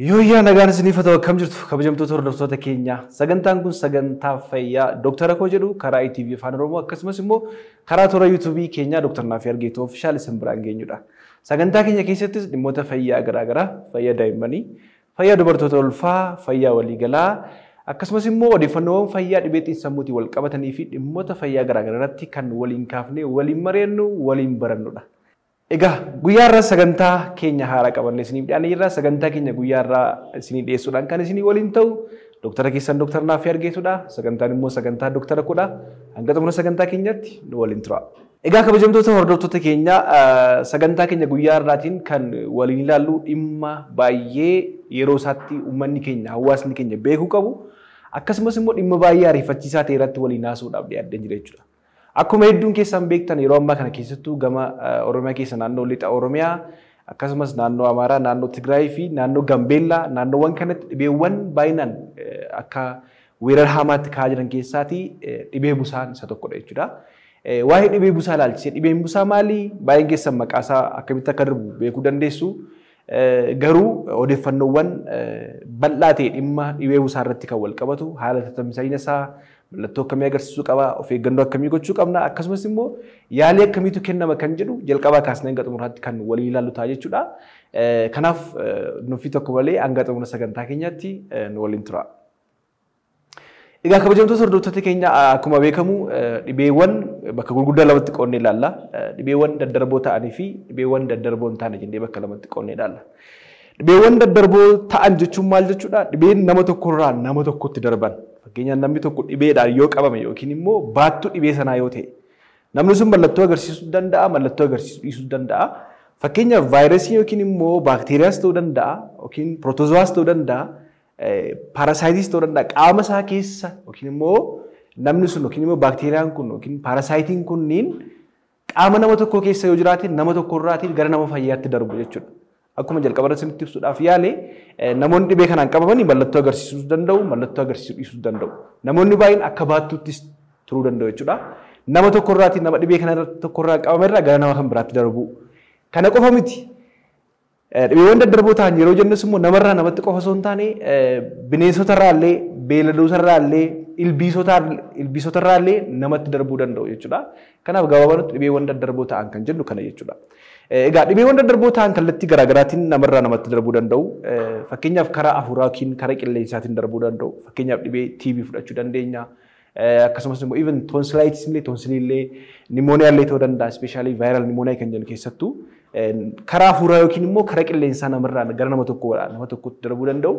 Yooyyaa nagaan isiniif haa ta'u akkam jirtu kabajamtoota hordoftoota keenya sagantaan kun sagantaa fayyaa Dr. Koo jedhu karaa ITV Afaan Oromoo akkasumas immoo karaa toora YouTube keenya Dr. Naafi Argeetoo Official isin biraan geenyudha. Sagantaa keenya keessattis dhimmoota fayyaa garaagaraa fayyaa daa'immanii, fayyaa dubartoota ulfaa, fayyaa waliigalaa akkasumas immoo odeeffannoowwan fayyaa dhibee sammuutiin wal qabatanii fi dhimmoota fayyaa garaagaraa irratti kan waliin kaafnee waliin mari'annu waliin barannudha. Egaa guyyaa irraa sagantaa keenya haaraa qabannee isiniif dhiyaannee jirra. Sagantaa keenya guyyaa irraa isinii dhiyeessuudhaan kan isinii waliin ta'u Dr. keessan Dr. Naafi Argeetudha. Sagantaan immoo sagantaa Dr. Koodha. Hanga xumura sagantaa keenyatti nu waliin tura. Egaa kabajamtoota hordoftoota keenya sagantaa keenya guyyaa irraatiin kan waliin ilaallu dhimma baay'ee yeroo isaatti uummanni keenya hawaasni keenya beekuu qabu akkasumas immoo dhimma baay'ee ariifachiisaa ta'e irratti waliin haasa'uudhaaf dhiyaadheen jira jechuudha. Akkuma hedduun keessan beektan yeroo ammaa kana keessattuu gama Oromiyaa keessa naannoo lixa Oromiyaa akkasumas naannoo Amaaraa, naannoo Tigraay fi naannoo Gambeellaa naannoowwan kanatti dhibeewwan baay'inaan akka weerara hamaatti ka'aa jiran keessaatii dhibee busaan isa tokkodha jechuudha. Waa'ee dhibee busaa ilaalchisee dhibeen busaa maali? Baay'een keessan maqaasaa akkamitti akka darbu beekuu dandeessu. Garuu odeeffannoowwan bal'aa ta'e dhimma dhibee busaa irratti kan wal qabatu haala tatamsa'ina isaa mallattoo akkamii agarsiisuu qaba, of eeggannoo akkamii gochuu qabna, akkasumas immoo yaalii akkamiitu kennama kan jedhu jalqabaa kaasnee hanga xumuraatti kan waliin ilaallu ta'a jechuudha. Kanaaf nuffii tokko malee hanga xumura sagantaa keenyatti nu waliin tura. Egaa kabajamtoota hordoftoota keenya akkuma beekamu dhibeewwan bakka gurguddaa lamatti qoonnee ilaalla. Dhibeewwan daddarboo ta'anii fi dhibeewwan daddarboo hin taane jennee bakka lamatti qoonnee ilaalla. Dhibeewwan daddarboo ta'an jechuun maal jechuudha? Dhibeen nama tokkorraa nama tokkotti darban. Fakkeenyaaf namni tokko dhibeedhaan yoo qabame yookiin immoo baattuu dhibee sanaa yoo ta'e namni sun mallattoo agarsiisuu danda'a, mallattoo agarsiisuu dhiisuu danda'a. Fakkeenyaaf vaayirasii yookiin immoo baakteeriyaas ta'uu danda'a yookiin pirootozowaas ta'uu danda'a, paarasaayitis ta'uu danda'a. Qaama isaa keessa yookiin immoo namni sun yookiin immoo baakteeriyaan kun yookiin paarasaayitiin kunniin qaama nama tokko keessa yoo jiraate nama tokkorraatiin gara nama fayyaatti darbu jechuudha. Akkuma jalqaba irratti ibsuudhaaf yaale namoonni dhibee kanaan qabamanii mallattoo agarsiisuu danda'u, mallattoo agarsiisuu dhiisuu danda'u. Namoonni baay'een akka baattuuttis turuu danda'u jechuudha. Nama tokkorraatiin nama dhibee kana tokkorraa qabame irraa gara nama kan biraatti darbu. Kana qofa miti. Dhibeewwan daddarboo ta'an yeroo jennis immoo namarraa namatti qofa osoo hin taane bineensotarraa illee, beelladoota illee, ilbiisotarraa illee namatti darbuu danda'u jechuudha. Kanaaf gabaabumatti dhibeewwan daddarboo ta'an kan jennu kana jechuudha. Egaa dhibeewwan daddarboo ta'an kallattii garaagaraatiin namarraa namatti darbuu danda'u. Fakkeenyaaf karaa afuuraa yookiin karaa qilleensaatiin darbuu danda'u. Fakkeenyaaf dhibee TB fudhachuu dandeenya. Akkasumas immoo even tonsilitis illee, tonsilii illee, nimooniyaa illee ta'uu danda'a. Ispeeshaalii vaayiraal nimooniyaa kan jennu keessattuu karaa afuuraa yookiin immoo karaa qilleensaa namarraa gara nama tokkotti darbuu danda'u.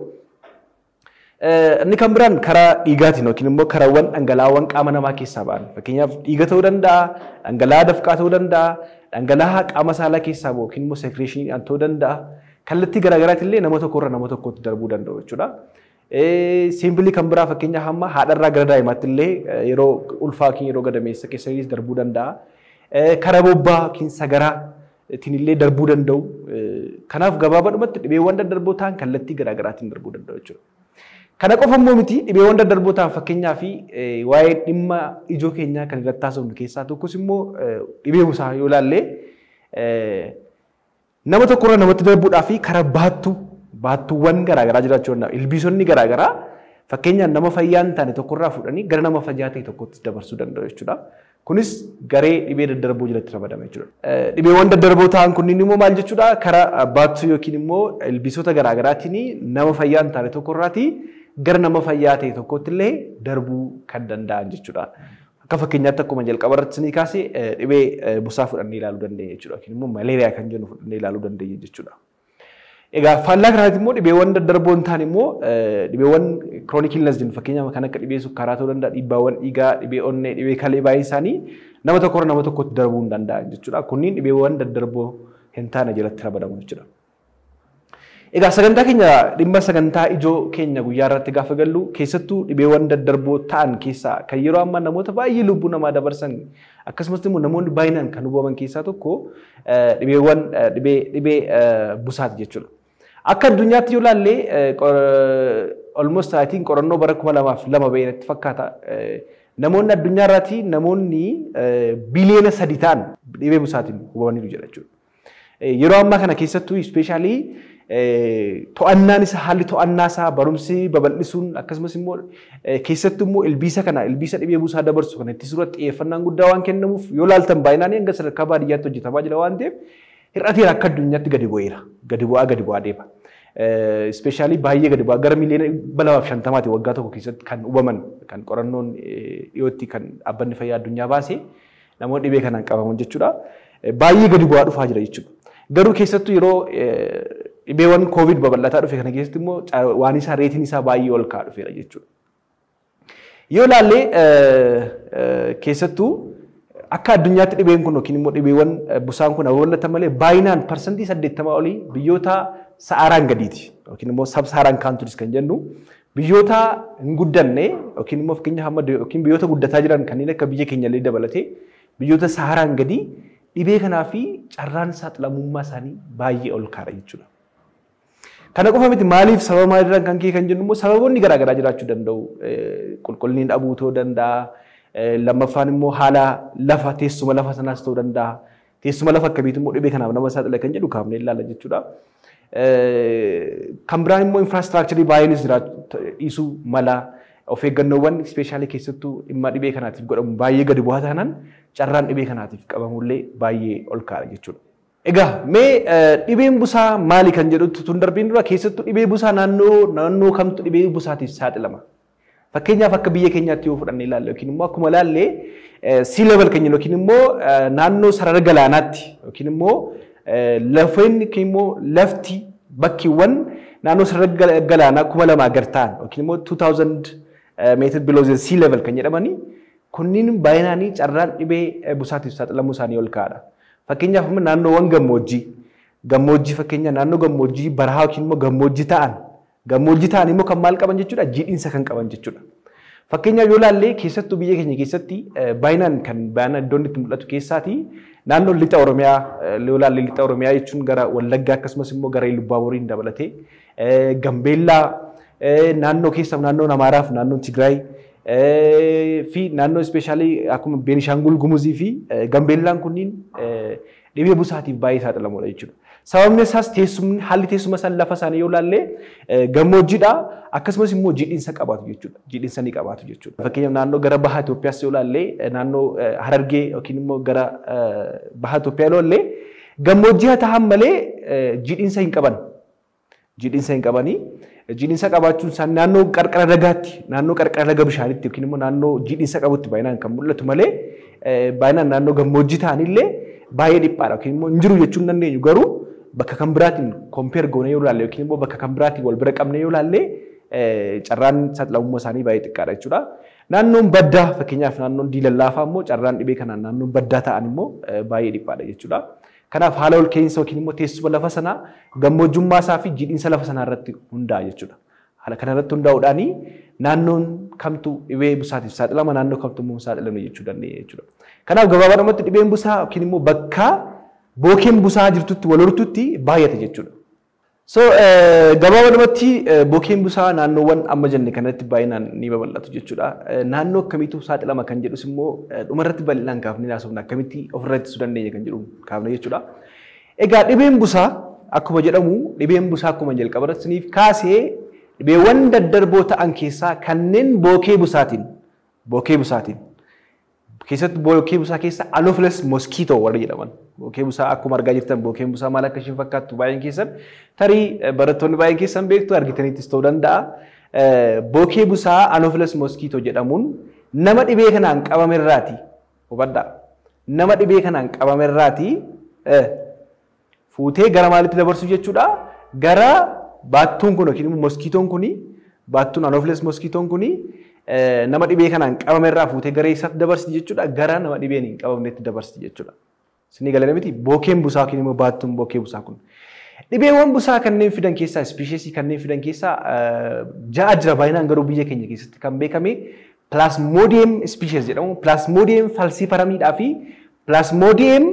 Inni kan biraan karaa dhiigaatiin yookiin immoo karaawwan dhangalaa'aawwan qaama namaa keessaa ba'an. Fakkeenyaaf dhiiga ta'uu danda'a, dhangala'aa dafqaa ta'uu danda'a, dhangala'aa qaama saalaa keessaa ba'u yookiin immoo sekireeshiniidhaan ta'uu danda'a. Kallattii garaagaraatiin illee nama tokkorraa nama tokkotti darbuu danda'u jechuudha. Siimpilii kan biraa fakkeenyaaf hamma haadharraa gara daa'imaatti illee yeroo ulfaa yookiin yeroo gadameessa keessatti darbuu danda'a. Karaa bobbaa yookiin sagaraatiin illee darbuu danda'u. Kanaaf gabaabadhumatti dhibeewwan daddarboo ta'an kallattii garaagaraatiin darbuu danda'u jechuudha. Kana qofa immoo miti dhibeewwan daddarboo ta'an fakkeenyaa fi waa'ee dhimma ijoo keenyaa kan irratti haasofnu keessaa tokkos immoo dhibee busaa yoo ilaalle nama tokkorraa namatti darbuudhaa fi karaa baattuuwwan garaagaraa jiraachuu danda'a. Ilbiisonni garaagaraa fakkeenyaaf nama fayyaa hin taane tokkorraa fudhanii gara nama fayyaa ta'e tokkotti dabarsuu danda'u jechuudha. Kunis garee dhibee daddarboo jalatti ramadama jechuudha. Dhibeewwan daddarboo ta'an kunniin immoo maal jechuudha? Karaa baattuu yookiin immoo ilbiisota garaagaraatiin nama fayyaa hin taane tokkorraatii gara nama fayyaa ta'e tokkotti illee darbuu kan danda'an jechuudha. Akka fakkeenyaatti akkuma jalqaba irratti isinii kaasee dhibee busaa fudhannee ilaaluu dandeenya jechuudha. Yookiin immoo malaariyaa kan jennu fudhannee ilaaluu dandeenya jechuudha. Egaa faallaa kanaatti immoo dhibeewwan daddarboo hin taane immoo dhibeewwan kiroonik ilnes jennu fakkeenyaaf kan akka dhibee sukkaaraa ta'uu danda'a, dhiibbaawwan dhiigaa, dhibee onnee, dhibee kalee baay'een isaanii nama tokkorraa nama tokkotti darbuu hin danda'an jechuudha. Kunniin dhibeewwan daddarboo hin taane jalatti ramadamu jechuudha. Egaa sagantaa keenya dhimma sagantaa ijoo keenya guyyaa irratti gaafa gallu keessattuu dhibeewwan daddarboo ta'an keessaa kan yeroo ammaa namoota baay'ee lubbuu namaa dabarsan akkasumas immoo namoonni baay'inaan kan hubaman keessaa tokko dhibee busaati jechuudha. Akka addunyaatti yoo ilaalle almost I think qorannoo bara 2002 ba'eetti fakkaata. Namoonni addunyaa irratti namoonni biliyoona 3 ta'an dhibee busaatiin hubamaniiru jedha jechuudha. Yeroo ammaa kana keessattuu ispeeshaalii to'annaan isa haalli to'annaa isaa barumsi babal'isuun akkasumas immoo keessattuu immoo ilbiisa dhibee buusaa dabarsu kan itti suuratti xiyyeeffannaan guddaa waan kennamuuf yoo laaltan baay'inaan hanga sadarkaa baadiyyaatti hojjetamaa jira waan ta'eef hir'ateera akka addunyaatti gadi bu'eera. Gadi bu'aa deema. Ispeeshaalii baay'ee gadi bu'aa gara miliyoona 250 waggaa tokko keessatti kan hubaman kan qorannoon dhiyootti kan dhaabbanni fayyaa addunyaa baasee namoonni dhibee kanaan qabaman jechuudha. Baay'ee gadi bu'aa dhufaa jira jechuudha. Garuu keessattuu yeroo dhibeewwan COVID babal'ataa dhufe kana keessatti immoo waan isaa reetiin isaa baay'ee ol ka'aa dhufeera jechuudha. Yoo ilaallee keessattuu akka addunyaatti dhibeen kun yookiin immoo dhibeewwan busaan kun babal'atan malee baay'inaan parsantii 80 olii biyyoota Saharaan gadiiti yookiin immoo sub-Saharaan countries kan jennu biyyoota hin guddanne yookiin immoo fakkeenya hamma yookiin biyyoota guddataa jiran kanneen akka biyya keenya illee dabalatee biyyoota Saharaan gadii dhibee kanaa fi carraan saaxilamummaa isaanii baay'ee ol kaara jechuudha. Kana qofa miti maaliif sababa maalirraan kan ka'e kan jennu immoo sababoonni garaagaraa jiraachuu danda'u. Qulqullina dhabuu ta'uu danda'a. Lammaffaan immoo haala lafa teessuma lafa sanaas ta'uu danda'a. Teessuma lafa akkamiitu immoo dhibee kanaaf nama saaxila kan jedhu kaafnee ilaalla jechuudha. Kan biraan immoo infraastiraakcharii baay'eenis dhiisuu mala of eeggannoowwan ispeeshaalii keessattuu dhimma dhibee kanaatiif godhamu baay'ee gadi bu'aa taanaan carraan dhibee kanaatiif qabamullee baay'ee ol kaara jechuudha. Egaa mee dhibeen busaa maali kan jedhutti tun darbiin dura keessattuu dhibee busaa naannoo kamtu dhibee busaatiif saaxilama. Fakkeenyaaf akka biyya keenyaatti yoo fudhannee ilaalle yookiin immoo akkuma ilaalle sea level keenya yookiin immoo naannoo sarara galaanaatti yookiin immoo lafeen yookiin immoo lafti bakkiiwwan naannoo sarara galaanaa 2000 gad ta'an yookiin immoo 2000 meter below the sea level kan jedhamanii kunniin baay'inaanii carraan dhibee busaatiif saaxilamuu isaanii ol ka'aadha. Fakkeenyaaf naannoowwan gammoojjii fakkeenya naannoo gammoojjii barahaa yookiin immoo gammoojjii ta'an immoo kan maal qaban jechuudha jiidhinsa kan qaban jechuudha. Fakkeenyaaf yoo ilaalle keessattuu biyya keenya keessatti baay'inaan iddoon itti mul'atu keessaati naannoo lixa Oromiyaa yoo ilaalle lixa Oromiyaa jechuun gara Wallaggaa akkasumas immoo gara Ilubbaaboriin dabalatee Gambeellaa naannoo keessa naannoo Amaaraaf naannoo Tigraay fi naannoo ispeeshaalii akkuma Beenishaangul Gumuzii fi Gambeellaan kunniin dhibee busaatiif baay'ee saaxilamoodha jechuudha. Sababni isaas haalli teessuma isaan lafa isaanii yoo ilaalle gammoojjiidha akkasumas immoo jiidhinsa qabaatu jechuudha. Jiidhinsa ni qabaatu jechuudha. Fakkeenyaaf naannoo gara baha Itoophiyaas yoo ilaalle naannoo Harargee yookiin immoo gara baha Itoophiyaa yoo ilaalle gammoojjii haa ta'an malee jiidhinsa hin qaban. Jiidhinsa hin qabanii. Jiidhinsa qabaachuun isaanii naannoo qarqara lagaatti naannoo qarqara laga bishaaniitti yookiin immoo naannoo jiidhinsa qabutti baay'inaan kan mul'atu malee baay'inaan naannoo gammoojjii ta'anillee baay'ee dhiphaadha yookiin immoo hin jiru jechuun dandeenyu garuu bakka kan biraatiin kompeer goonee yoo ilaalle yookiin immoo bakka kan biraatiin wal bira qabnee yoo ilaalle carraan saaxilamummaa isaanii baay'ee xiqqaadha jechuudha. Naannoon baddaa fakkeenyaaf naannoon diilallaafaa immoo carraan dhibee kanaan naannoon baddaa ta'an immoo baay'ee dhiphaadha jechuudha. Kanaaf haala ol ka'iinsa yookiin immoo teessuma lafa sanaa gammoojjummaa isaa fi jiidhinsa lafa sanaa irratti hundaa'a jechuudha. Haala kana irratti hundaa'uudhaan naannoon kamtu dhibee busaatiif saaxilama naannoo kamtu immoo saaxilamu jechuu dandeenya jechuudha. Kanaaf gabaabadhumatti dhibeen busaa yookiin immoo bakka bookeen busaa jirtutti wal hortutti baay'ata jechuudha. So gabaabadhumatti bookeen busaa naannoowwan amma jenne kanatti baay'inaan ni babal'atu jechuudha. Naannoo akkamiitu saaxilama kan jedhus immoo dhumarratti bal'inaan kaafnee haasofna akkamitti ofirraa ittisuu dandeenya kan jedhu kaafne jechuudha. Egaa dhibeen busaa akkuma jedhamu dhibeen busaa akkuma jalqabarratiniif kaasee dhibeewwan daddarboo ta'an keessaa kanneen bookee busaatiin keessatti bookee busaa keessa Anopheles mosquito warra jedhaman. Bookee busaa akkuma argaa jirtan bookeen busaa maal akka isheen fakkaattu baay'een keessan tarii barattoonni baay'een keessan beektu argitaniittis ta'uu danda'a. Bookee busaa Anopheles mosquito jedhamuun nama dhibee kanaan qabamerraati. Hubadhaa. Nama dhibee kanaan qabamerraati fuutee gara maalitti dabarsu jechuudha. Gara baattuun kun yookiin immoo moskitoon kuni baattuun Anopheles mosquitoon kuni nama dhibee kanaan qabamerraa fuutee gara isaatti dabarsi jechuudha. Gara nama dhibeen hin qabamnetti dabarsi jechuudha. Sinii galee miti bookeen busaa yookiin immoo baattuun bookee busaa kun. Dhibeewwan busaa kanneen fidan keessaa ispeeshiisii kanneen fidan keessaa ja'a jira baay'inaan garuu biyya keenya keessatti kan beekame Plasmodium species jedhamu. Plasmodium falciparamidhaa fi Plasmodium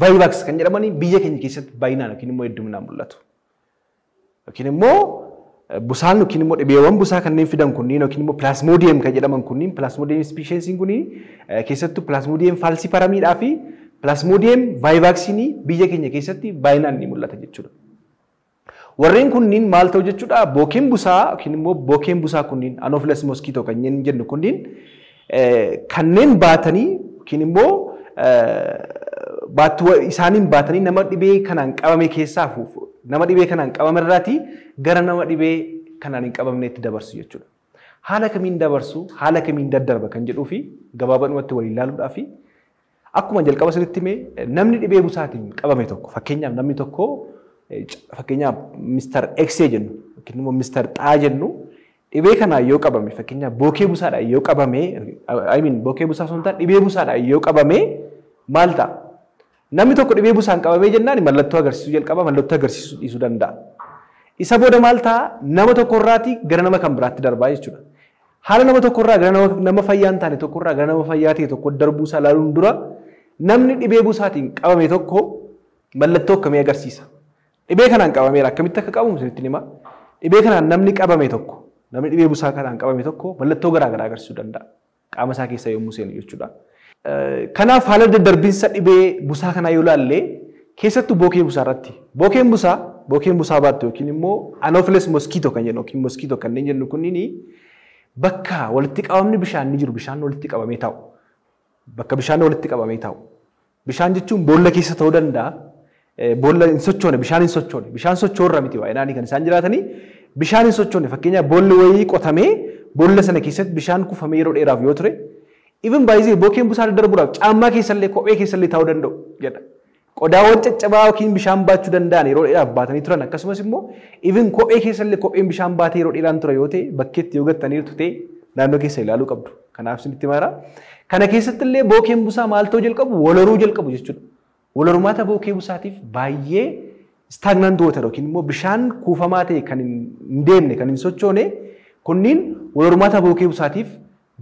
vivax kan jedhamanii biyya keenya keessatti baay'inaan yookiin immoo hedduminaan mul'atu. Yookiin immoo busaan yookiin immoo dhibeewwan busaa kanneen fidan kunniin yookiin immoo Plasmodium kan jedhaman kunniin Plasmodium speciesiin kunniin keessattuu Plasmodium falciparamidhaa fi Plasmodium vivaxini biyya keenya keessatti baay'inaan ni mul'ata jechuudha. Warreen kunniin maal ta'u jechuudha bookeen busaa yookiin immoo bookeen busaa kunniin Anopheles mosquito kan jennu kunniin kanneen baatanii yookiin immoo baattuu isaaniin baatanii nama dhibee kanaan qabame keessaa fuufu nama dhibee kanaan qabame irraatii gara nama dhibee kanaan hin qabamneetti dabarsu jechuudha. Haala kamiin dabarsu haala kamiin daddarba kan jedhuu fi gabaabumatti waliin ilaaluudhaa fi akkuma jalqaba sirriitti mee namni dhibee busaatiin qabame tokko fakkeenyaaf namni tokko fakkeenyaaf Mr. X jennu yookiin immoo Mr. Xaa jennu dhibee kanaan yoo qabame fakkeenyaaf bookee busaadhaan yoo qabame bookee busaa sun ta'an dhibee busaadhaan yoo qabame maal ta'a? Namni tokko dhibee busaan qabamee jennaan mallattoo agarsiisuu jalqaba mallattoo agarsiisuu dhiisuu danda'a. Isa booda maal ta'a? Nama tokkorraatii gara nama kan biraatti darbaa jechuudha. Haala nama tokkorraa gara nama fayyaa hin taane tokkorraa gara nama fayyaa ta'e tokko darbuu isaa ilaaluun dura namni dhibee busaatiin qabame tokko mallattoo akkamii agarsiisa? Dhibee kanaan qabameera akkamitti akka qabamu sirriitti hima. Dhibee kanaan namni qabame tokko namni dhibee busaa kanaan qabame tokko mallattoo garaa garaa agarsiisuu danda'a. Qaama isaa keessa yommuu seenu jechuudha. Kanaaf haala daddarbinsa dhibee busaa kanaa yoo ilaalle keessattuu bookee busaa irratti bookeen busaa baattu yookiin immoo Anopheles mosquito kan jennu yookiin mosquito kanneen jennu kunniin bakka walitti qabamni bishaan ni jiru bishaan walitti qabamee taa'u. Bakka bishaan walitti qabamee taa'u. Bishaan jechuun boolla keessa ta'uu danda'a. Boolla hin sochoone bishaan hin sochoone bishaan sochoorra miti waa'inaanii kan isaan jiraatanii bishaan hin sochoone fakkeenyaaf boolli wayii qotamee boolla sana keessatti bishaan kuufamee yeroo dheeraaf yoo ture even baay'ee bookeen busaa daddarbuudhaaf caammaa keessallee kophee keessallee taa'uu danda'u jedha. Qodaawwan caccabaa yookiin bishaan baachuu danda'an yeroo dheeraaf baatanii turan akkasumas immoo even kophee keessallee kopheen bishaan baatee yeroo dheeraan ture yoo ta'e bakkeetti yoo gattaniirtu ta'e naannoo keessa ilaaluu qabdu. Kanaaf isinitti mara. Kana keessatti illee bookeen busaa maal ta'uu jalqabu waloruu jalqabu jechuudha. Walormaata bookee busaatiif baay'ee stagnant water yookiin immoo bishaan kuufamaa ta'e kan hin deemne kan hin sochoone kunniin walormaata bookee busaatiif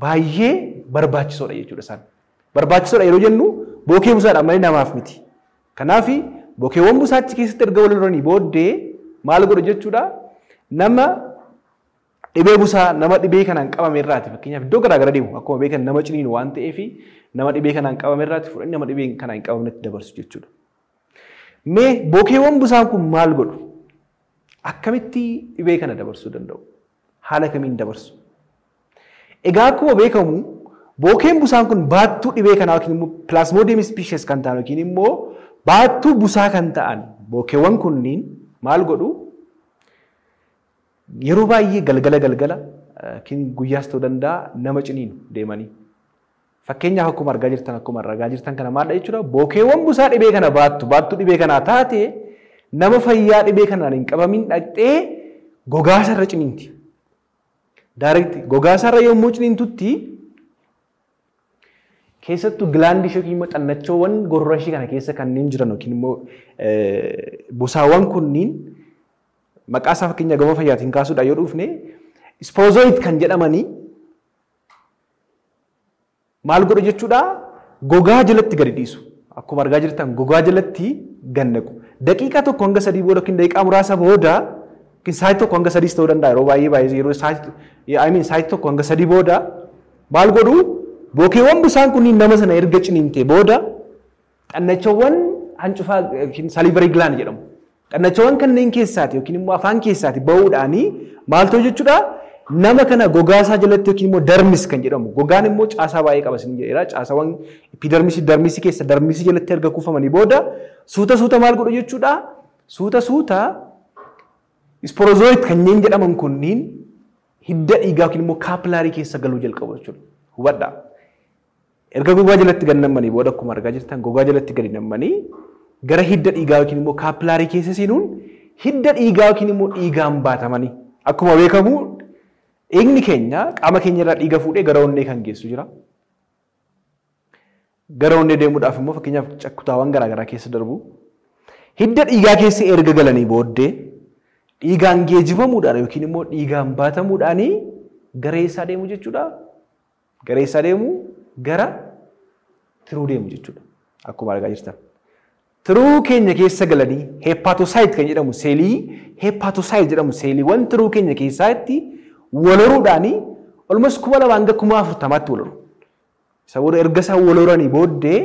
baay'ee barbaachisoodha jechuudha isaan. Barbaachisoodha yeroo jennu bookee busaadhaan malee namaaf miti. Kanaaf bookeewwan busaachi keessatti erga wal loranii booddee maal godhu jechuudha nama dhibee busaa nama dhibee kanaan qabame irraati fakkeenyaaf iddoo garaa gara deemu akkuma beekan nama ciniinu waan ta'eef nama dhibee kanaan qabame irraati fudhanii nama dhibee kanaan hin qabamnetti dabarsu jechuudha. Mee bookeewwan busaan kun maal godhu? Akkamitti dhibee kana dabarsuu danda'u? Haala kamiin dabarsu? Egaa akkuma beekamu bookeen busaan kun baattuu dhibee kanaa yookiin immoo Plasmodium species kan ta'an yookiin immoo baattuu busaa kan ta'an bookeewwan kunniin maal godhu? Yeroo baay'ee galgala yookiin guyyaas ta'uu danda'a nama ciniinu deemanii. Fakkeenyaaf akkuma argaa jirtan kana maal jechuudha bookeewwan busaa dhibee kana baattuu dhibee kanaa taate nama fayyaa dhibee kanaan hin qabamin dhaqxee gogaasarra ciniinti. Daareetti gogaasarra yommuu ciniintutti keessattuu gilaandii yookiin immoo xannachoowwan gorora ishee kana keessa kanneen jiran yookiin immoo busaawwan kunniin maqaa isaa fakkeenya gama fayyaatiin kaasuudhaan yoo dhufne sporozoid kan jedhamanii maal godhu jechuudha gogaa jalatti gadi dhiisu. Akkuma argaa jirtan gogaa jalatti gannaqu. Daqiiqaa tokko hanga sadii booda yookiin daqiiqaa muraasa booda yookiin sa'aatii tokko hanga sadiis ta'uu danda'a yeroo baay'ee yeroo sa'aatii tokko hanga sadii booda maal godhu bookeewwan busaan kunniin nama sana erga ciniintee booda xannachoowwan hancufaa yookiin salivary gland jedhamu. Xannachoowwan kanneen keessaati yookiin immoo afaan keessaati ba'uudhaanii maal ta'u jechuudha nama kana gogaasaa jalatti yookiin immoo darmis kan jedhamu. Gogaan immoo caasaa baay'ee qaba isin jedheera. Caasaawwan darmisii keessa darmisii jalatti erga kuufamanii booda suuta maal godhu jechuudha suuta sporozoid kanneen jedhaman kunniin hidda dhiigaa yookiin immoo kaappilaarii keessa galuu jalqabu jechuudha. Hubadhaa. Erga gogaa jalatti gadi nammanii booda akkuma argaa jirtan gogaa jalatti gadi nammanii gara hidda dhiigaa yookiin immoo kaappilaarii keessa seenuun hidda dhiigaa yookiin immoo dhiigaan baatamanii akkuma beekamu dhiigni keenya qaama keenya irraa dhiiga fuudhee gara onnee kan geessu jira. Gara onnee deemuudhaaf immoo fakkeenyaaf cakkutaawwan garaa garaa keessa darbu. Hidda dhiigaa keessa erga galanii booddee dhiigaan geejibamuudhaan yookiin immoo dhiigaan baatamuudhaan gara eessaa deemu jechuudha. Gara eessaa deemu gara tiruu deemu jechuudha. Akkuma argaa jirtan. Tiruu keenya keessa galanii hepatocyte kan jedhamu seelii hepatocyte jedhamu seeliiwwan tiruu keenya keessaatti waloruudhaanii almost 2,000 hanga 40,000tti waloru. Isa booda erga isaan waloranii booddee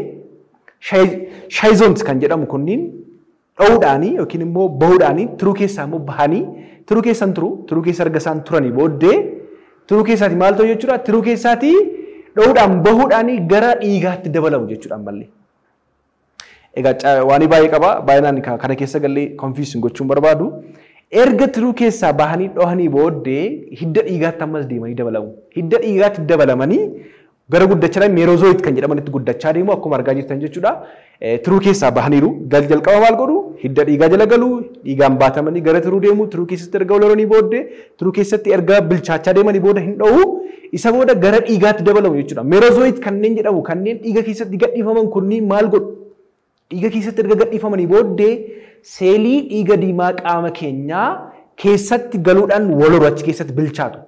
Shaayizoons kan jedhamu kunniin dho'uudhaanii yookiin immoo bahuudhaanii tiruu keessaa immoo bahanii tiruu keessan tiruu keessa erga isaan turanii booddee tiruu keessaati maal ta'u jechuudha tiruu keessaati dho'uudhaan bahuudhaanii gara dhiigaatti dabalamu jechuudha ammallee. Egaa waan baay'ee qaba baay'inaan kana keessa gallee konfiisin gochuun barbaadu erga tiruu keessaa bahanii dhohanii booddee hidda dhiigaatti ammas deemanii dabalamu. Hidda dhiigaatti dabalamanii gara guddachaa meerozooyit kan jedhamanitti guddachaa deemu akkuma argaa jirtan jechuudha. Tiruu keessaa bahaniiru jalqaba maal godhu hidda dhiigaa jala galu dhiigaan baatamanii gara tiruu deemu tiruu keessatti erga ololanii booddee tiruu keessatti erga bilchaachaa deemanii booda hin dho'u isa booda gara dhiigaatti dabalamu jechuudha. Meerozooyit kanneen jedhamu kanneen dhiiga keessatti gadhiifaman kunniin maal godhu dhiiga keessatti erga gadhiifamanii booddee seelii dhiiga diimaa qaama keenyaa keessatti galuudhaan walhoru achi keessatti bilchaatu.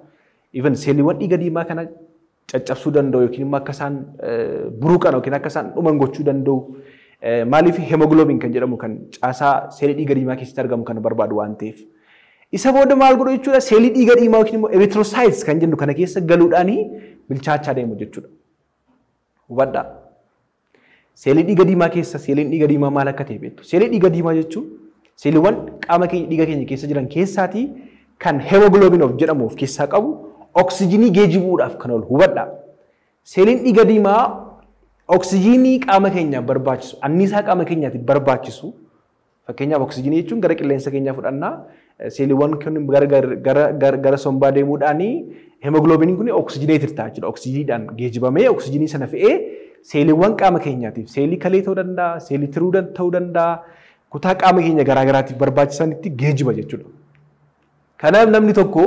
Even seeliiwwan dhiiga diimaa kana caccabsuu danda'u yookiin immoo akka isaan buruqan yookiin akka isaan dhuman gochuu danda'u. Maaliif hemogloobiin kan jedhamu kan caasaa seelii dhiiga diimaa keessatti argamu kan barbaadu waan ta'eef. Isa booda maal godhu jechuudha seelii dhiiga diimaa yookiin immoo erythrocytes kan jennu kana keessa galuudhaan bilchaachaa deemu jechuudha. Hubadhaa. Seelii dhiiga diimaa keessa seeliin dhiiga diimaa maal akka ta'e beektu. Seelii dhiiga diimaa jechuun seeliiwwan qaama keenya dhiiga keenya keessa jiran keessaatii kan hemogloobiin of jedhamu of keessaa qabu oksijiinii geejibuudhaaf kan oolu hubadhaa. Seeliin dhiiga diimaa oksijiinii qaama keenyaaf barbaachisu anniisaa qaama keenyaatiif barbaachisu fakkeenyaaf oksijiinii jechuun gara qilleensa keenyaa fudhannaa seeliiwwan kun gara sombaa deemuudhaan hemogloobiiniin kun oksijineetir ta'a jechuudha. Oksijiiniidhaan geejibamee oksijiinii sana fe'ee seeliiwwan qaama keenyaatiif seelii kalee ta'uu danda'a seelii tiruu ta'uu danda'a kutaa qaama keenya garaagaraatiif barbaachisanitti geejiba jechuudha. Kanaaf namni tokko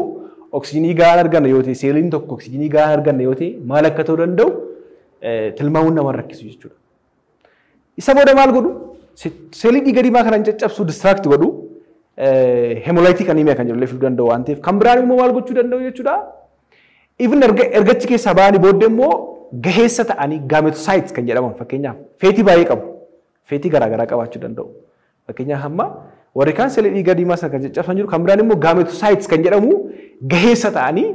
oksijiinii gahaa arganna yoo ta'e seeliin tokko oksijiinii gahaa arganna yoo ta'e maal akka ta'uu danda'u tilmaamuun nama rakkisu jechuudha. Isa booda maal godhu seelii dhiiga diimaa kana caccabsuu distraakt godhu hemolytic anemia kan jedhu fiduu danda'u waan ta'eef kan biraan immoo maal gochuu danda'u jechuudha. Even ergachi keessaa bahanii booddee immoo gaheessa ta'anii gaametosaayits kan jedhaman fakkeenyaaf feetii baay'ee qabu. Feetii garaagaraa qabaachuu danda'u. Fakkeenyaaf amma warri kaan seelii dhiiga diimaa sana kan caccabsan jiru kan biraan immoo gaametosaayits kan jedhamu gaheessa ta'anii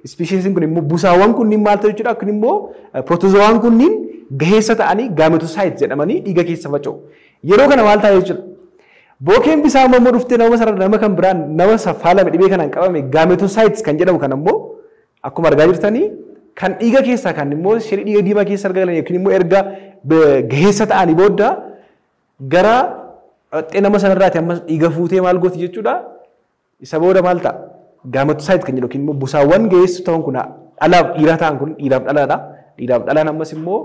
ispeeshiisiin kun immoo busaawwan kunniin maal ta'u jechuudha kun immoo pirootozoowwan kunniin gaheessa ta'anii gaametosaayits jedhamanii dhiiga keessa faca'u. Yeroo kana maal ta'a jechuudha. Bookeen bisaa immoo dhuftee nama kan biraan nama saffaalame dhibee kanaan qabame gaametosaayits kan jedhamu kan immoo akkuma argaa jirtanii kan dhiiga keessaa kan immoo seelii dhiiga diimaa keessa argaman yookiin immoo erga gaheessa ta'anii booda gara dhee nama sanarraati ammas dhiiga fuutee maal gooti jechuudha. Isa booda maal ta'a? Gaametosaayit kan jedhu yookiin immoo busaawwan gaheessu ta'an kun dhalaaf dhiira ta'an kun dhiiraaf dhalaadha. Dhiiraaf dhalaan ammas immoo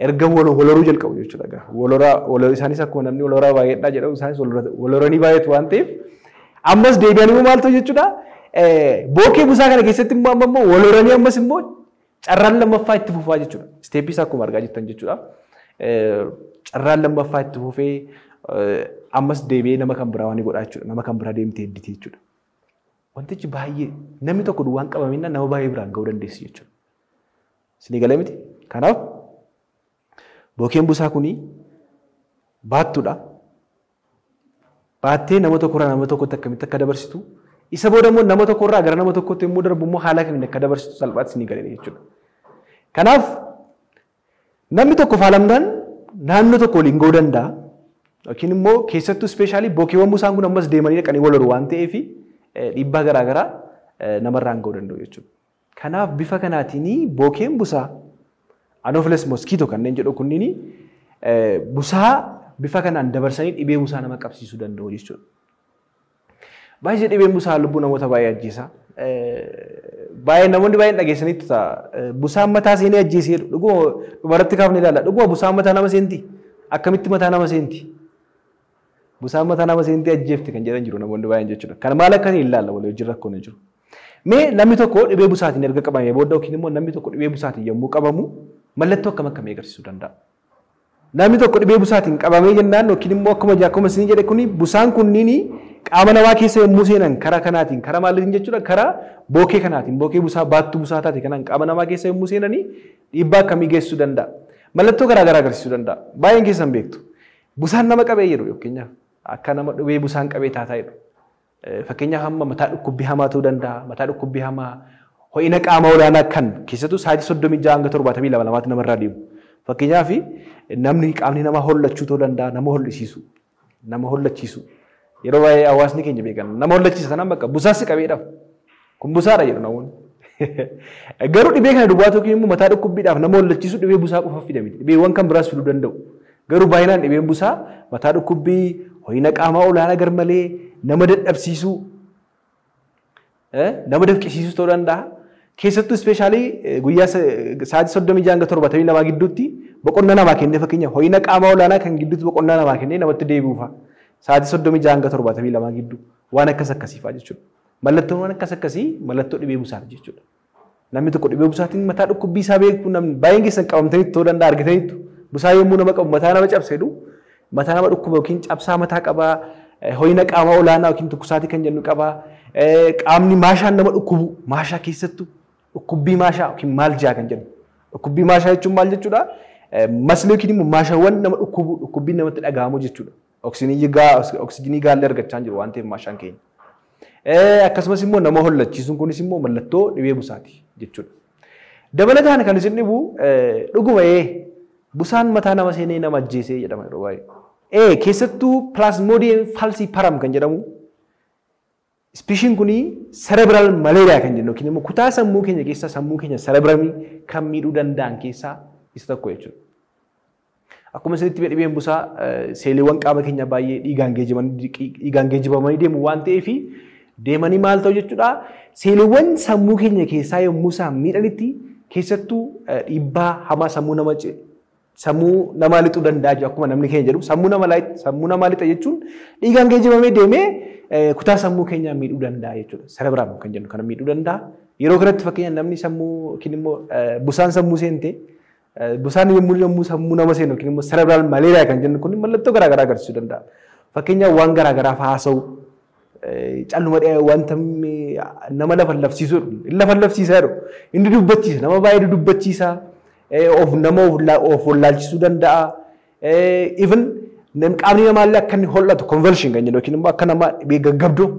erga walhoruu jalqabu jechuudha. Walhoruu isaanis akkuma namni walhoraa baay'eedha jedhamu isaanis walhoranii baay'eetu waan ta'eef ammas deebi'anii immoo maal ta'u jechuudha. Bookee busaa kana keessatti immoo walhoranii ammas immoo carraan lammaffaa itti fufaa jechuudha. Isteeppiis akkuma argaa jirtan jechuudha. Carraan lammaffaa itti fufee ammas deebi'ee nama kan biraa waan godhaa jechuudha. Nama kan biraa deemtee hedditee jechuudha. Wantichi baay'ee namni tokko duwwaan qabamina nama baay'ee biraan ga'uu dandeessi jechuudha. Isinii galee miti? Kanaaf bookeen busaa kuni baattuudha. Baattee nama tokkorraa nama tokkotti akkamitti akka dabarsitu isa booda immoo nama tokkorraa gara nama tokkotti immoo darbu immoo haala kamiin akka dabarsitu salphaatti isinii galee jechuudha. Kanaaf namni tokko faalamdaan naannoo tokko waliin ga'uu danda'a. Yookiin immoo keessattuu ispeeshaalii bookeewwan busaan kun ammas deemanii dhaqanii wal horu waan ta'eef dhiibbaa garaagaraa namarraan ga'uu danda'u jechuudha. Kanaaf bifa kanaatiin bookeen busaa Anopheles mosquito kanneen jedhu kunniin busaa bifa kanaan dabarsanii dhibee busaa nama qabsiisuu danda'u jechuudha. Baay'ee dhibeen busaa lubbuu namoota baay'ee ajjeesa. Baay'ee namoonni baay'een dhageessanitti ta'a. Busaan mataa seenee ajjeesee dhuguma dubaratti kaafne ilaalla. Dhuguma busaan mataa nama seenti. Akkamitti mataa nama seenti? Busaan mataa nama seenti ajjeefti kan jedhan jiru namoonni baay'een jechuudha. Kan maal akkasii ilaalla walii wajjin rakkoon hin jiru. Mee namni tokko dhibee busaatiin erga qabamee booda yookiin immoo namni tokko dhibee busaatiin yommuu qabamu mallattoo akkamii agarsiisuu danda'a? Namni tokko dhibee busaatiin qabamee jennaan yookiin immoo akkuma isin jedhe kuni busaan kunniin qaama namaa keessa yommuu seenan karaa kanaatiin karaa maaliitiin jechuudha karaa bookee kanaatiin bookee busaa baattuu busaa taate kanaan qaama namaa keessa yommuu seenanii dhiibbaa akkamii geessisuu danda'a? Mallattoo garaagaraa agarsiisuu danda'a. Baay'een keessan beektu. Busaan nama qabee jedhu yookiin akka nama dhibee busaan qabee taataa jedhu. Fakkeenyaaf hamma mataa dhukkubbii hamaa ta'uu danda'a. Mataa dhukkubbii hamaa ho'ina qaama olaanaa kan keessattuu sa'aatii 36 hanga 72 namarraa deemu. Fakkeenyaaf namni qaamni nama hollachuu ta'uu danda'a, nama hollachiisu. Yeroo baay'ee hawaasni keenya beekan nama hollachiisa sanaan bakka busaas qabeedhaaf. Kun busaadha jedhu namoonni. Garuu dhibee kana duwwaa tokko immoo mataa dhukkubbiidhaaf nama hollachiisu dhibee busaa qofa fida miti. Dhibeewwan kan biraas fiduu danda'u. Garuu baay'inaan dhibeen busaa mataa dhukkubbii, ho'ina qaamaa olaanaa garmalee, nama dadhabsiisuu, nama dafqisiisuu ta'uu danda'a. Keessattuu ispeeshaalii guyyaa sa'aatii 36-72 gidduutti boqonnaa namaa kennee fakkeenya ho'ina qaamaa olaanaa kan gidduutti boqonnaa namaa kennee namatti deebi'uufa. Sa'aatii 36-72 gidduu waan akkasiifaa jechuudha. Mallattoon waan akkasii mallattoo dhibee busaati jechuudha. Namni tokko dhibee busaatiin mataa dhukkubbii isaa beeku namni baay'een keessan qabamtanitti ta'uu danda'a argitaniittu. Busaa yommuu nama qabu mataa nama cabsedhu mataa nama dhukkuba yookiin cabsaa mataa qabaa, ho'ina qaamaa olaanaa yookiin tukkusaatii kan jennu qabaa, qaamni maashaan nama dhukkubu maashaa keessattuu dhukkubbii maashaa yookiin maaljaa kan jennu. Dhukkubbii maashaa jechuun maal jechuudha? Masli yookiin immoo maashaawwan nama dhukkubu dhukkubbiin namatti dhaga'amu jechuudha. Oksijiinii gaallee argachaa jiru waan ta'eef maashaan keenya. Akkasumas immoo nama hollachiisuun kunis immoo mallattoo dhibee busaati jechuudha. Dabalataan kan isin dhibu dhuguma busaan mataa nama seenee nama ajjeesee jedhama yeroo baay'ee. Keessattuu Plasmodium falciparum kan jedhamu ispeeshiin kuni cerebral malaria kan jennu yookiin immoo kutaa sammuu keenya keessaa sammuu keenya cerebramii kan miidhuu danda'an keessaa isa tokko jechuudha. Akkuma isinitti dhibeen busaa seeliiwwan qaama keenya baay'ee dhiigaan geejjibamanii deemu waan ta'eef deemanii maal ta'u jechuudha. Seeliiwwan sammuu keenya keessaa yommuu isaan miidhanitti keessattuu dhiibbaa hamaa sammuu namaa lixuu danda'a jechuudha. Akkuma namni keenya jedhu sammuu namaa lixa jechuun dhiigaan geejjibamee deemee kutaa sammuu keenyaa miidhuu danda'a jechuudha. Cerebrum kan jennu kana miidhuu danda'a. Yeroo kanatti fakkeenya namni sammuu yookiin immoo busaan sammuu seente busaan yommuu sammuu nama seenu yookiin immoo cerebral malaria kan jennu kun mallattoo garaagaraa agarsiisuu danda'a. Fakkeenyaaf waan garaagaraaf haasa'u calluma wanta nama lafallafsiisaa jedhu inni dubbachiisa nama baay'ee dubbachiisa nama of wallaalchisuu danda'a. Even qaamni namaallee akka inni hollatu convulsion kan jennu yookiin immoo akka nama dhibee gaggabdoo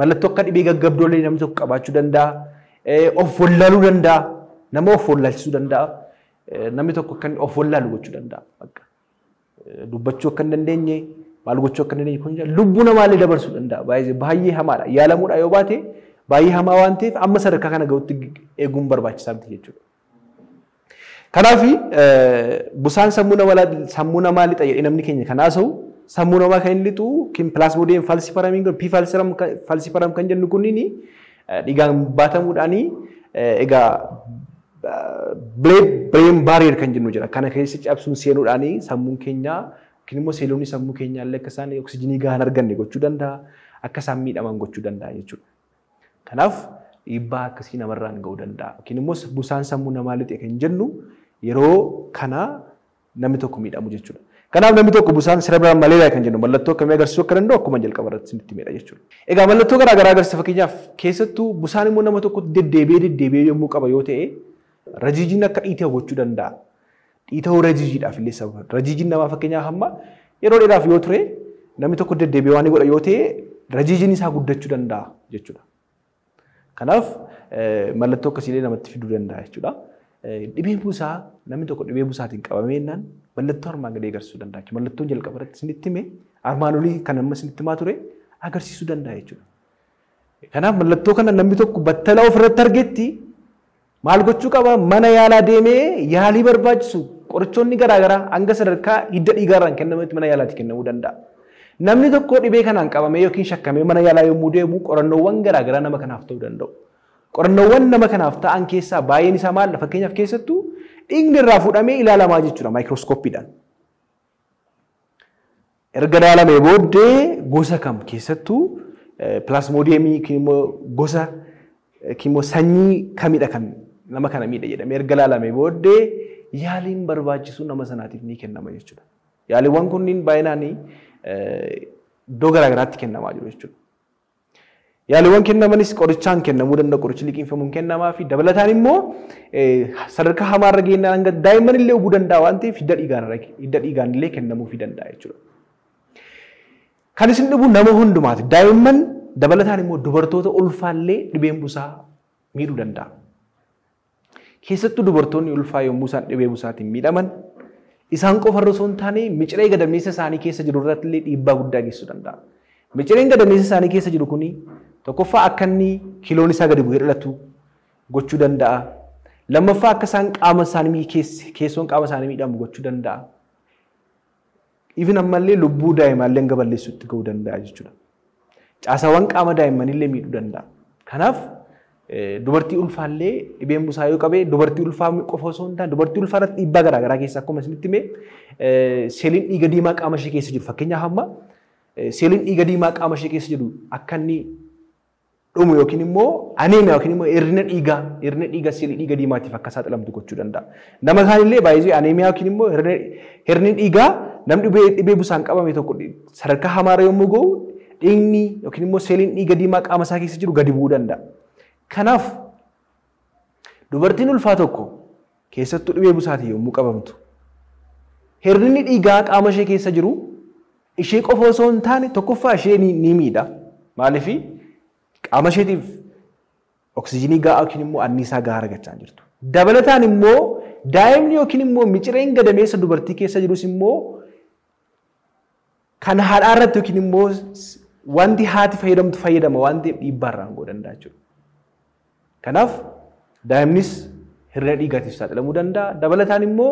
mallattoo akka dhibee gaggabdoollee namni tokko qabaachuu danda'a. Of wallaaluu danda'a. Nama of wallaalchisuu danda'a. Namni tokko akka of wallaalu gochuu danda'a. Dubbachuu akka hin dandeenye maal gochuu akka hin dandeenye kun lubbuu namaallee dabarsuu danda'a. Baay'ee hamaadha. Yaalamuudha yoo baate baay'ee hamaa waan ta'eef amma sadarkaa kana gahuutti eeguun barbaachisaa miti jechuudha. Kanaaf busaan sammuu namaa lixa jedhee namni keenya kan haasa'u sammuu namaa kan inni lixu Plasmodium falciparum kan jennu kunniin dhiigaan baatamuudhaan egaa brain barrier kan jennu jira. Kana keessa cabsuun seenuudhaan sammuun keenya yookiin immoo seeloonni sammuu keenyaa illee akka isaan oksijiinii gahaa hin arganne gochuu danda'a. Akka isaan miidhaman gochuu danda'a jechuudha. Kanaaf dhiibbaa akkasii namarraan gahuu danda'a. Yookiin immoo busaan sammuu namaa lixe kan jennu yeroo kana namni tokko miidhamu jechuudha. Kanaaf namni tokko busaan cerebral malaria kan jennu mallattoo akkamii agarsiisuu akka danda'u akkuma jalqaba irratti isinitti himedha jechuudha. Egaa mallattoo garaagaraa agarsiisa fakkeenyaaf keessattuu busaan immoo nama tokko deddeebi'ee yommuu qaba yoo ta'e rajiijiin akka dhiita'u gochuu danda'a. Dhiita'uu rajiijiidhaaf illee sababa. Rajiijiin namaa fakkeenyaaf amma yeroo dheeraaf yoo ture namni tokko deddeebi'ee waan godha yoo ta'e rajiijiin isaa guddachuu danda'a jechuudha. Kanaaf mallattoo akkasiilee namatti fiduu danda'a jechuudha. Dhibeen busaa namni tokko dhibee busaatiin qabameennaan mallattoo armaan gadee agarsiisuu danda'a. Mallattoon jalqaba irratti isinitti hime armaan olii kan amma isinitti himaa ture agarsiisuu danda'a jechuudha. Kanaaf mallattoo kana namni tokko battala ofirratti argetti maal gochuu qaba? Mana yaalaa deemee yaalii barbaachisu qorichoonni garaagaraa hanga sadarkaa hidda dhiigaarraan kennamutti mana yaalaatti kennamuu danda'a. Namni tokko dhibee kanaan qabamee yookiin shakkamee mana yaalaa yommuu deemu qorannoowwan garaagaraa nama kanaaf ta'uu danda'u. Qorannoowwan nama kanaaf ta'an keessaa baay'een isaa maal fakkeenyaaf keessattuu dhiigni irraa fuudhamee ilaalamaa jechuudha maayikirooskooppiidhaan. Erga ilaalamee booddee gosa kam keessattuu pilaasmoodiyemii gosa sanyii kamidha kan nama kana miidha jedhamee erga ilaalamee booddee yaaliin barbaachisu nama sanaatiif ni kennama jechuudha. Yaaliiwwan kunniin baay'inaan iddoo garaagaraatti kennamaa jiru jechuudha. Yaaliiwwan kennamanis qorichaan kennamuu danda'a, qorichi liqinfamuun kennamaa fi dabalataan immoo sadarkaa hamaarra geenyaan hanga daa'imman illee hubuu danda'a waan ta'eef hidda dhiigaan illee kennamuufii danda'a jechuudha. Kan isin dhibu nama hundumaati. Daa'imman dabalataan immoo dubartoota ulfaallee dhibeen busaa miidhuu danda'a. Keessattuu dubartoonni ulfaa yommuu isaan dhibee busaatiin miidhaman isaan qofa irra osoo hin taane miciree gadameessa isaanii keessa jiru irratti illee dhiibbaa guddaa geessisuu danda'a. Micireen gadameessa isaanii keessa jiru kuni tokkoffaa akka inni kiloon isaa gadi bu'ee dhalatu gochuu danda'a. Lammaffaa akka isaan qaama isaanii keessoon qaama isaanii miidhamu gochuu danda'a. Even ammallee lubbuu daa'imaallee hanga balleessuutti ga'uu danda'a jechuudha. Caasawwan qaama daa'immaniillee miidhuu danda'a. Kanaaf dubartii ulfaallee dhibeen busaa yoo qabe dubartii ulfaa qofa osoo hin taane dubartii ulfaa irratti dhiibbaa garaagaraa keessa akkuma isinitti himee seeliin dhiiga diimaa qaama ishee keessa jiru fakkeenyaaf amma seeliin dhiiga diimaa qaama ishee keessa jiru akka inni dhumu yookiin immoo aneemiyaa yookiin immoo hir'ina dhiigaa seelii dhiiga diimaatiif akka saaxilamtu gochuu danda'a. Nama kaanillee baay'ee aneemiyaa yookiin immoo hir'inni dhiigaa namni dhibee busaan qabame tokko sadarkaa hamaarra yommuu ga'u dhiigni yookiin immoo seeliin dhiiga diimaa qaama isaa keessa jiru gadi bu'uu danda'a. Kanaaf dubartiin ulfaa tokko keessattuu dhibee busaatiin yommuu qabamtu hir'inni dhiigaa qaama ishee keessa jiru ishee qofa osoo hin taane tokkoffaa ishee ni miidha. Maaliif qaama isheetiif oksijiinii gahaa yookiin immoo anniisaa gahaa argachaa jirtu. Dabalataan immoo daa'imni yookiin immoo micireen gadameessa dubartii keessa jirus immoo kan haadhaa irratti yookiin immoo wanti haati fayyadamtu fayyadama waan ta'eef dhiibbaa irraan ga'uu danda'a jechuudha. Kanaaf daa'imnis hir'ina dhiigaatiif saaxilamuu danda'a. Dabalataan immoo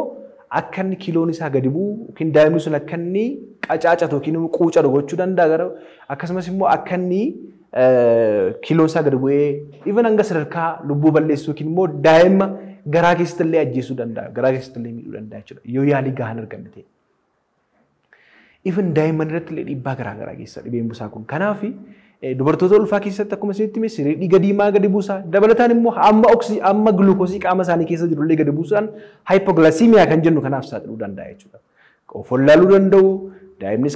akka inni kiloon isaa gadi bu'u yookiin daa'imni sun akka inni qacaacatu yookiin immoo quucatu gochuu danda'a. Akkasumas immoo akka inni kiloon isaa gadi bu'ee even hanga sadarkaa lubbuu balleessuu yookiin immoo daa'ima garaa keessatti illee ajjeesuu danda'a. Garaa keessatti illee miidhuu danda'a jechuudha. Yoo yaalii gahaa hin arganne ta'e. Even daa'imman irratti illee dhiibbaa garaagaraa geessa dhibeen busaa kun. Kanaaf dubartoota ulfaa keessatti akkuma isinitti hime siree dhiiga diimaa gadi buusaa. Dabalataan immoo amma gulukoosii qaama isaanii keessa jiru illee gadi buusaan haayipoglaasiimiyaa kan jennu kanaaf saaxiluu danda'a jechuudha. Of wallaaluu danda'u. Daa'imnis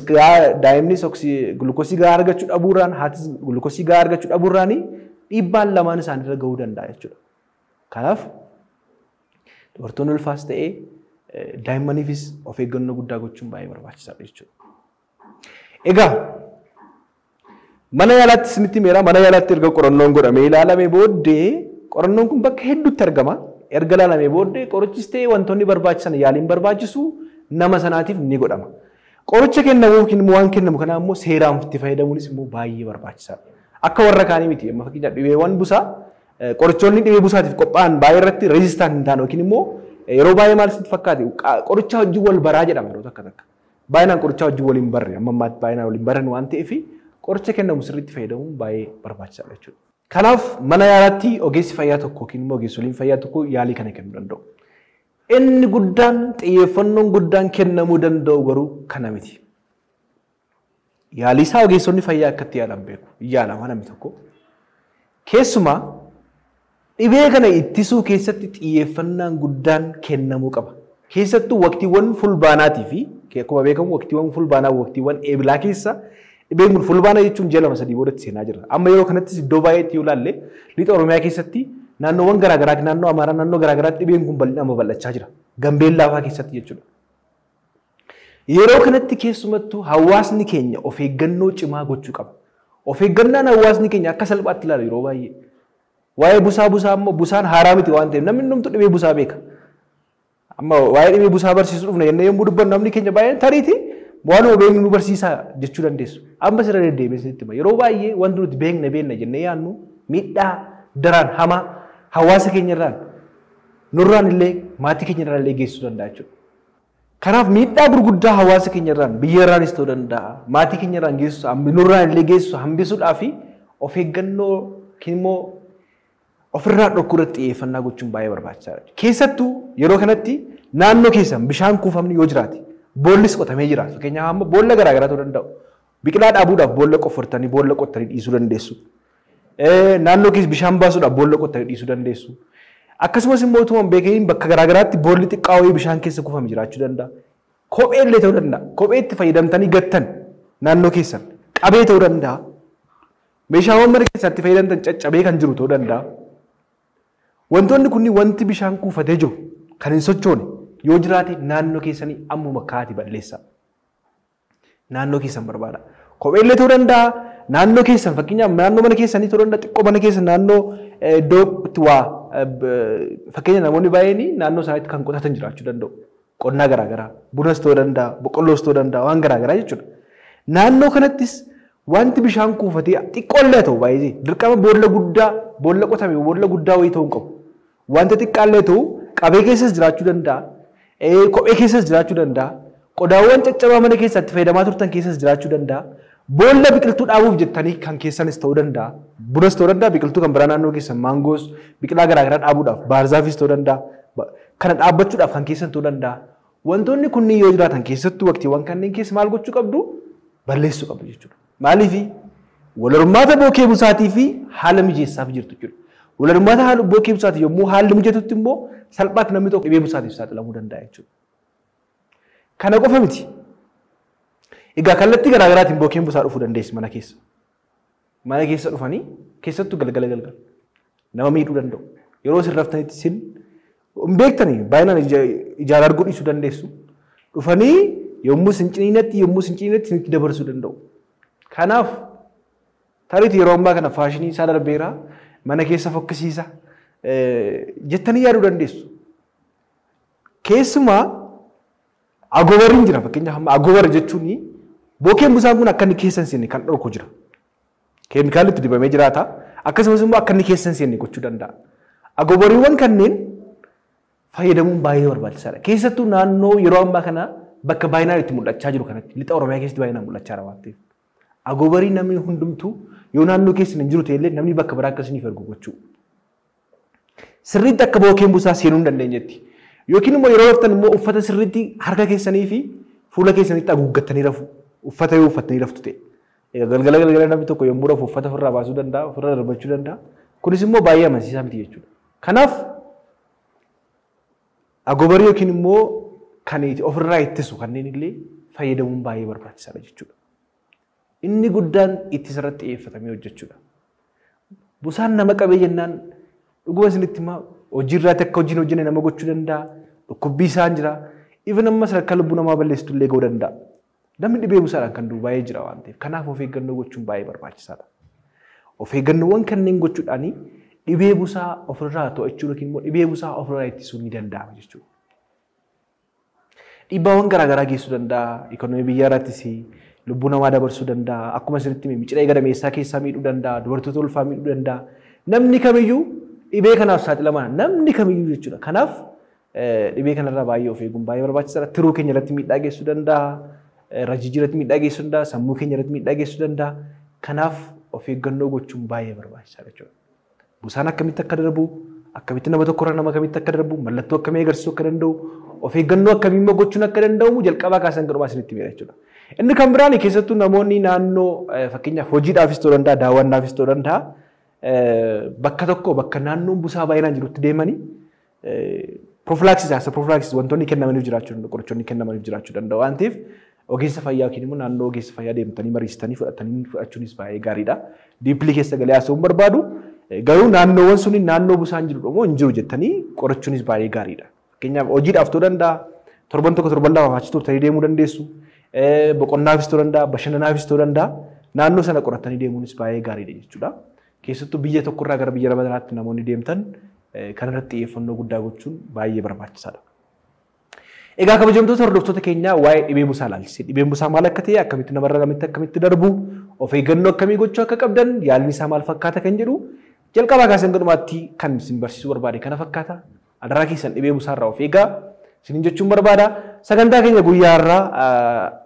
gulukoosii gahaa argachuu dhabuurraan haatis gulukoosii gahaa argachuu dhabuurraan dhiibbaan lamaan isaaniirra gahuu danda'a jechuudha. Kanaaf dubartoonni ulfaas ta'ee daa'immaniifis of eeggannoo guddaa gochuun baay'ee barbaachisaadha jechuudha. Egaa mana yaalaatti isinitti meera mana yaalaatti erga qorannoon godhamee ilaalamee booddee qorannoon kun bakka hedduutti argama. Erga ilaalamee booddee qorichis ta'ee wantoonni barbaachisan yaaliin barbaachisu nama sanaatiif ni godhama. Qoricha kennamu yookiin waan kennamu kana immoo seeraan itti fayyadamuunis immoo baay'ee barbaachisaadha. Akka warra kaanii miti. Amma fakkeenyaaf dhibeewwan busaa qorichoonni dhibee busaatiif qophaa'an baay'ee irratti reezistaan hin taane yookiin immoo yeroo baay'ee maal sitti fakkaate qoricha wajjin wal baraa jedhama yeroo takka takka. Baay'inaan qoricha wajjin waliin barre amma ammaatti baay'inaan waliin baran waan ta'eef qoricha kennamu sirriitti fayyadamuun baay'ee barbaachisaadha jechuudha. Kanaaf mana yaalaatti ogeessi fayyaa tokko yookiin immoo ogeessoliin fayyaa tokko yaalii kana kennuu danda'u. Inni guddaan xiyyeeffannoon guddaan kennamuu danda'u garuu kana miti. Yaalii isaa ogeessonni fayyaa akkatti yaalan beeku. Yaalama namni tokko. Keessumaa dhibee kana ittisuu keessatti xiyyeeffannaan guddaan kennamuu qaba. Keessattuu waqtiiwwan fulbaanaatii fi akkuma beekamu waqtiiwwan fulbaanaa waqtiiwwan eebilaa keessa dhibeen kun fulbaana jechuun ji'a 2-3 boodatti seenaa jira. Amma yeroo kanattis iddoo baay'eetti yoo ilaalle lixa Oromiyaa keessatti naannoowwan garaagaraa naannoo Amaaraa naannoo garaagaraatti dhibeen kun bal'inaan bal'achaa jira. Gambeellaa fa'aa keessatti jechuudha. Yeroo kanatti keessumattuu hawaasni keenya of eeggannoo cimaa gochuu qaba. Of eeggannaan hawaasni keenya akka salphaatti ilaala yeroo baay'ee. Waa'ee busaa ammoo busaan haaraa miti waan ta'eef namni hundumtuu dhibee busaa beeka. Amma waa'ee dhibee busaa barsiisuu dhufna jennee yommuu dubbannu namni keenya baay'een tariitii waanuma beeknu nu barsiisaa jechuu dandeessu. Amma sirra deddeebiisanitti yeroo baay'ee wanti nuti beekna jennee yaadnu miidhaa daraan hamaa hawaasa keenyarraan nurraan illee maatii keenyarraan illee geessisuu danda'a jechuudha. Kanaaf miidhaa gurguddaa hawaasa keenyarraan biyyarraanis ta'uu danda'a maatii keenyarraan geessisu nurraan illee geessisu hambisuudhaa fi of eeggannoo immoo ofirraa dhorkuu irratti xiyyeeffannaa gochuun baay'ee barbaachisaadha. Keessattuu yeroo kanatti naannoo keessan bishaan kuufamni yoo jiraate boollis qotamee jira. Fakkeenyaaf amma boolla garaagaraa ta'uu danda'u. Biqilaa dhaabuudhaaf boolla qoffortanii boolla qottanii dhiisuu dandeessu. Naannoo keessa bishaan baasuudhaaf boolla qottanii dhiisuu dandeessu. Akkasumas immoo utuma beekaniin bakka garaagaraatti boolli xiqqaa wayii bishaan keessa kuufame jiraachuu danda'a. Kophee illee ta'uu danda'a. Kophee itti fayyadamtanii gattan naannoo keessan qabee ta'uu danda'a. Meeshaawwan mana keessatti fayyadamtan caccabee kan jiru ta'uu danda'a. Wantoonni kunniin wanti bishaan kuufatee jiru kan hin sochoone yoo jiraate naannoo keessanii ammuma kaati balleessa. Naannoo keessan barbaada. Kophee illee ta'uu danda'a. Naannoo keessan fakkeenyaaf naannoo mana keessanii ta'uu danda'a. Xiqqoo mana keessan naannoo iddoo itti waa fakkeenya namoonni baay'een naannoo isaaniitti kan qotatan jiraachuu danda'u. Qonnaa garaagaraa bunas ta'uu danda'a boqqolloos ta'uu danda'a waan garaagaraa jechuudha. Naannoo kanattis wanti bishaan kuufatee xiqqoollee ta'u baay'ee dirqama boolla qotame boolla guddaa wayii ta'uu qabu. Wanta xiqqaallee ta'u qabee keessas jiraachuu danda'a. Kophee keessas jiraachuu danda'a. Qodaawwan caccabaa mana keessatti fayyadamaa turtan keessas jiraachuu danda'a. Boolla biqiltuu dhaabuuf jettanii kan keessanis ta'uu danda'a. Bunas ta'uu danda'a biqiltuu kan biraa naannoo keessan maangoos biqilaa garaagaraa dhaabuudhaaf baarzaafis ta'uu danda'a. Kana dhaabbachuudhaaf kan keessan ta'uu danda'a. Wantoonni kunniin yoo jiraatan keessattuu waqtiiwwan kanneen keessa maal gochuu qabdu? Balleessuu qabdu jechuudha. Maaliif wal hormaata bookee busaatii fi haala mijeessaaf jirtu jechuudha. Wal hormaata haala bookee busaatii yommuu haalli mijatutti immoo salphaatti namni tokko dhibee busaatiif saaxilamuu danda'a jechuudha. Kana qofa miti. Egaa kallattii garaagaraatiin bookeen busaa dhufuu dandeessi mana keessa. Mana keessa dhufanii keessattuu galgala nama miidhuu danda'u. Yeroo isin raftanitti isin hin beektanii baay'inaan ijaara arguu dhiisuu dandeessu. Dhufanii yommuu isin ciniinatti isinitti dabarsuu danda'u. Kanaaf tarii yeroo ammaa kana faashinii isaa darbeera mana keessa fokkisiisa jettanii yaaduu dandeessu. Keessumaa agobariin jira fakkeenyaaf agobar jechuun bookeen busaan kun akka inni keessa hin seenne kan dhorku jira. Keemikaalli itti dibamee jiraata. Akkasumas immoo akka inni keessa hin seenne gochuu danda'a. Agobariiwwan kanneen fayyadamuun baay'ee barbaachisaadha. Keessattuu naannoo yeroo ammaa kana bakka baay'inaan itti mul'achaa jiru kanatti lixa Oromiyaa keessatti baay'inaan mul'achaa jira waan ta'eef. Agobarii namni hundumtuu yoo naannoo keessa hin jiru ta'ellee namni bakka biraa akkasiniif ergu gochuu. Sirriitti akka bookeen busaa seenuu hin dandeenyetti. Yookiin immoo yeroo raftan immoo uffata sirriitti harka keessanii fi fuula keessanitti haguuggattanii rafu. Uffata yoo uffattanii raftu ta'e. Galgala namni tokko yommuu rafu uffata ofirraa baasuu danda'a, ofirraa darbachuu danda'a. Kunis immoo baay'ee amansiisaa miti jechuudha. Kanaaf agobarii yookiin immoo kan ofirraa ittisu kanneen illee fayyadamuun baay'ee barbaachisaadha jechuudha. Inni guddaan ittisa irratti xiyyeeffatamee hojjechuudha. Busaan nama qabee jennaan dhuguma isinitti himaa hojii irraatti akka hojiin hojjenne nama gochuu danda'a. Dhukkubbii isaan jira. Even amma sadarkaa lubbuu namaa balleessitu illee ga'uu danda'a. Namni dhibee busaadhaan kan du'u baay'ee jira waan ta'eef. Kanaaf of eeggannoo gochuun baay'ee barbaachisaadha. Of eeggannoowwan kanneen gochuudhaan dhibee busaa ofirraa to'achuu yookiin immoo dhibee busaa ofirraa ittisuun ni danda'ama jechuudha. Dhiibbaawwan garaagaraa geessuu danda'a. Ikonoomii biyyaa irrattis lubbuu namaa dabarsuu danda'a. Akkuma isinitti miciree gadameessaa keessaa miidhuu danda'a. Dubartoota ulfaa miidhuu danda'a. Namni kamiyyuu dhibee kanaaf saaxilamaa namni kamiyyuu jechuudha. Kanaaf dhibee kanarraa baay'ee of eeguun baay'ee barbaachisaadha. Tiruu keenya irratti miidhaa geessuu danda'a. Rajijii irratti miidhaa geessuu danda'a. Sammuu keenya irratti miidhaa geessuu danda'a. Kanaaf of eeggannoo gochuun baay'ee barbaachisaadha jechuudha. Busaan akkamitti akka darbu, akkamitti nama tokkorraa nama kamitti akka darbu, mallattoo akkamii agarsiisuu akka danda'u, of eeggannoo akkamii gochuun akka danda'amu jalqabaa kaasan gadhumaa isinitti miidha jechuudha. Inni kan biraan keessattuu namoonni naannoo fakkeenyaaf hojiidhaafis ta'uu danda'a, daawwannaafis ta'uu danda'a. Bakka tokko bakka naannoon busaa baay'inaan jirutti deemanii profilaaksis wantoonni kennamaniif jiraachuu danda'u, qorichoonni kennamaniif jiraachuu danda'u waan ta'eef ogeessa fayyaa yookiin immoo naannoo ogeessa fayyaa deemtanii mariisitanii fudhachuunis baay'ee gaariidha. Diippilii keessa galee haasa'uun barbaadu garuu naannoowwan suni naannoo busaan jiru immoo hin jiru jettanii qorachuunis baay'ee gaariidha. Fakkeenyaaf hojiidhaaf ta'uu danda'a, torban tokko torban lama achi turtanii deemuu dandeessu, boqonnaafis ta'uu danda'a, bashannanaafis ta'uu danda'a. Naannoo sana qoratanii deemuunis baay'ee gaariidha jechuudha. Keessattuu biyya tokkorraa gara biyya biraatti namoonni deemtan kanarratti xiyyeeffannoo guddaa gochuun baay'ee barbaachisaadha. Egaa kabajamtoota hordoftoota keenyaa waa'ee dhibee busaa ilaalchise. Dhibeen busaa maal akka ta'e, akkamitti namarra akkamitti darbu, of eeggannoo akkamii gochuu akka qabdan, yaalni isaa maal fakkaata kan jedhu jalqabaa kaasan gadhumaatti kan isin barsiisuu barbaade kana fakkaata. Adaraa keessan dhibee busaarraa of eegaa isiniin jechuun barbaada. Sagantaa keenya guyyaarraa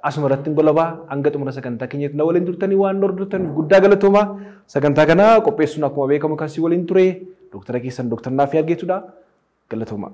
asuma irratti golabaa hanga xumura sagantaa keenyatti na waliin turtanii waan hordoftan guddaa galatooma. Sagantaa kana qopheessuun akkuma beekamu kan si waliin ture Dooktara keessan Dooktar Naafii Argeetudha. Galatooma.